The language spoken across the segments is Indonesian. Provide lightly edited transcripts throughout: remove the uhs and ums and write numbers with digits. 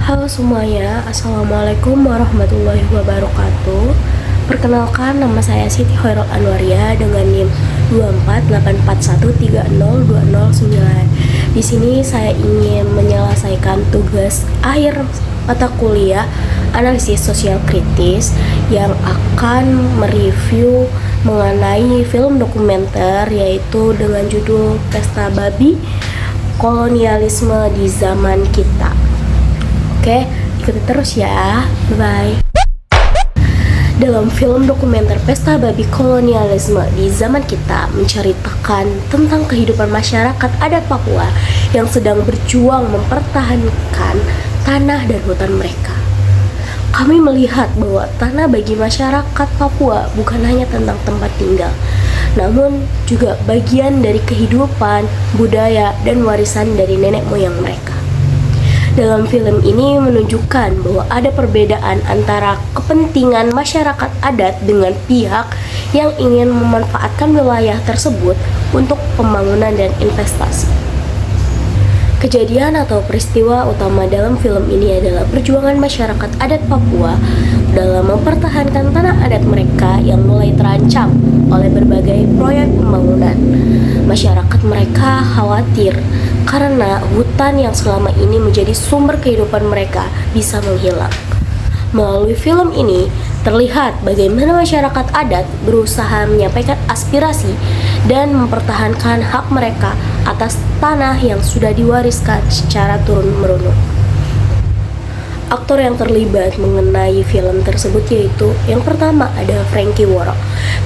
Halo semuanya, Assalamualaikum warahmatullahi wabarakatuh. Perkenalkan, nama saya Siti Hoirul Anwaria dengan NIM 24841302009. Di sini saya ingin menyelesaikan tugas akhir mata kuliah analisis sosial kritis yang akan mereview mengenai film dokumenter, yaitu dengan judul Pesta Babi Kolonialisme di Zaman Kita. Oke, ikuti terus ya. Bye-bye. Dalam film dokumenter Pesta Babi Kolonialisme di Zaman Kita menceritakan tentang kehidupan masyarakat adat Papua yang sedang berjuang mempertahankan tanah dan hutan mereka. Kami melihat bahwa tanah bagi masyarakat Papua bukan hanya tentang tempat tinggal, namun juga bagian dari kehidupan, budaya, dan warisan dari nenek moyang mereka. Dalam film ini menunjukkan bahwa ada perbedaan antara kepentingan masyarakat adat dengan pihak yang ingin memanfaatkan wilayah tersebut untuk pembangunan dan investasi. Kejadian atau peristiwa utama dalam film ini adalah perjuangan masyarakat adat Papua dalam mempertahankan tanah adat mereka yang mulai terancam oleh berbagai proyek pembangunan. Masyarakat mereka khawatir karena hutan yang selama ini menjadi sumber kehidupan mereka bisa menghilang. Melalui film ini, terlihat bagaimana masyarakat adat berusaha menyampaikan aspirasi dan mempertahankan hak mereka atas tanah yang sudah diwariskan secara turun-menurun. Aktor yang terlibat mengenai film tersebut yaitu yang pertama ada Frankie Woro.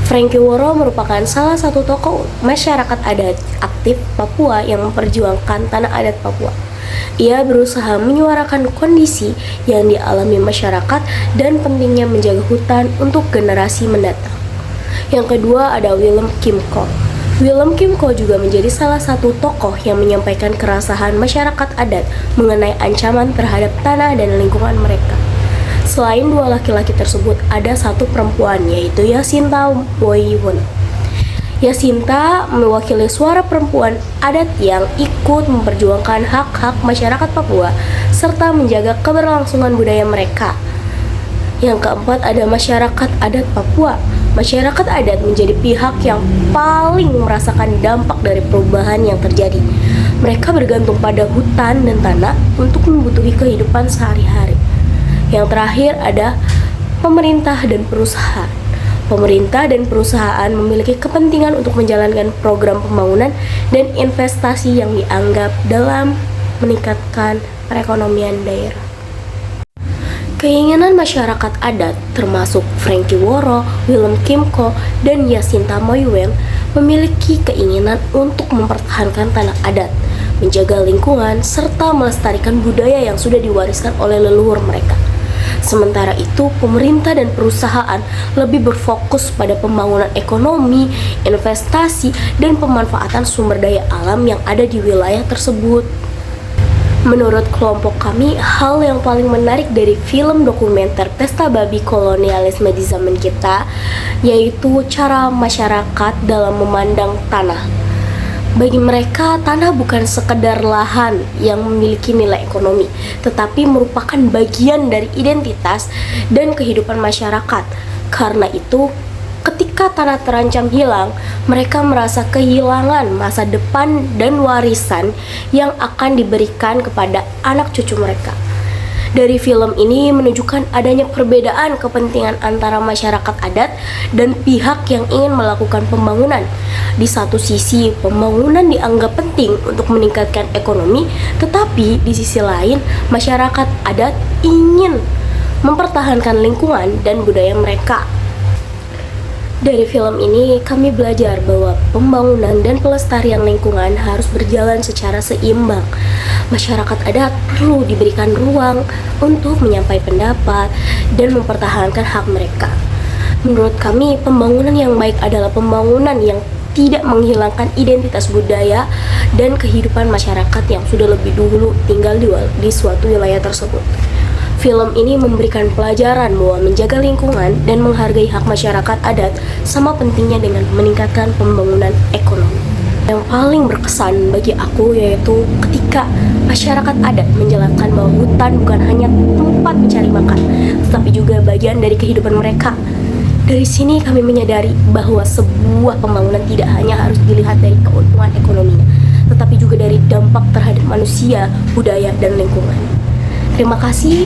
Frankie Woro merupakan salah satu tokoh masyarakat adat aktif Papua yang memperjuangkan tanah adat Papua. Ia berusaha menyuarakan kondisi yang dialami masyarakat dan pentingnya menjaga hutan untuk generasi mendatang. Yang kedua ada Willem Kimco. Willem Kimco juga menjadi salah satu tokoh yang menyampaikan keresahan masyarakat adat mengenai ancaman terhadap tanah dan lingkungan mereka. Selain dua laki-laki tersebut, ada satu perempuan yaitu Yasinta Boywoon. Yasinta mewakili suara perempuan adat yang ikut memperjuangkan hak-hak masyarakat Papua serta menjaga keberlangsungan budaya mereka. Yang keempat ada masyarakat adat Papua. Masyarakat adat menjadi pihak yang paling merasakan dampak dari perubahan yang terjadi. Mereka bergantung pada hutan dan tanah untuk membutuhi kehidupan sehari-hari. Yang terakhir ada pemerintah dan perusahaan. Pemerintah dan perusahaan memiliki kepentingan untuk menjalankan program pembangunan dan investasi yang dianggap dalam meningkatkan perekonomian daerah. Keinginan masyarakat adat termasuk Frankie Woro, Willem Kimco, dan Yasinta Moywen memiliki keinginan untuk mempertahankan tanah adat, menjaga lingkungan, serta melestarikan budaya yang sudah diwariskan oleh leluhur mereka. Sementara itu, pemerintah dan perusahaan lebih berfokus pada pembangunan ekonomi, investasi, dan pemanfaatan sumber daya alam yang ada di wilayah tersebut. Menurut kelompok kami, hal yang paling menarik dari film dokumenter Pesta Babi Kolonialisme di Zaman Kita yaitu cara masyarakat dalam memandang tanah. Bagi mereka, tanah bukan sekedar lahan yang memiliki nilai ekonomi, tetapi merupakan bagian dari identitas dan kehidupan masyarakat. Karena itu, ketika tanah terancam hilang, mereka merasa kehilangan masa depan dan warisan yang akan diberikan kepada anak cucu mereka. Dari film ini menunjukkan adanya perbedaan kepentingan antara masyarakat adat dan pihak yang ingin melakukan pembangunan. Di satu sisi, pembangunan dianggap penting untuk meningkatkan ekonomi, tetapi di sisi lain, masyarakat adat ingin mempertahankan lingkungan dan budaya mereka. Dari film ini, kami belajar bahwa pembangunan dan pelestarian lingkungan harus berjalan secara seimbang. Masyarakat adat perlu diberikan ruang untuk menyampaikan pendapat dan mempertahankan hak mereka. Menurut kami, pembangunan yang baik adalah pembangunan yang tidak menghilangkan identitas budaya dan kehidupan masyarakat yang sudah lebih dulu tinggal di suatu wilayah tersebut. Film ini memberikan pelajaran bahwa menjaga lingkungan dan menghargai hak masyarakat adat sama pentingnya dengan meningkatkan pembangunan ekonomi. Yang paling berkesan bagi aku yaitu ketika masyarakat adat menjelaskan bahwa hutan bukan hanya tempat mencari makan, tetapi juga bagian dari kehidupan mereka. Dari sini kami menyadari bahwa sebuah pembangunan tidak hanya harus dilihat dari keuntungan ekonominya, tetapi juga dari dampak terhadap manusia, budaya, dan lingkungan. Terima kasih.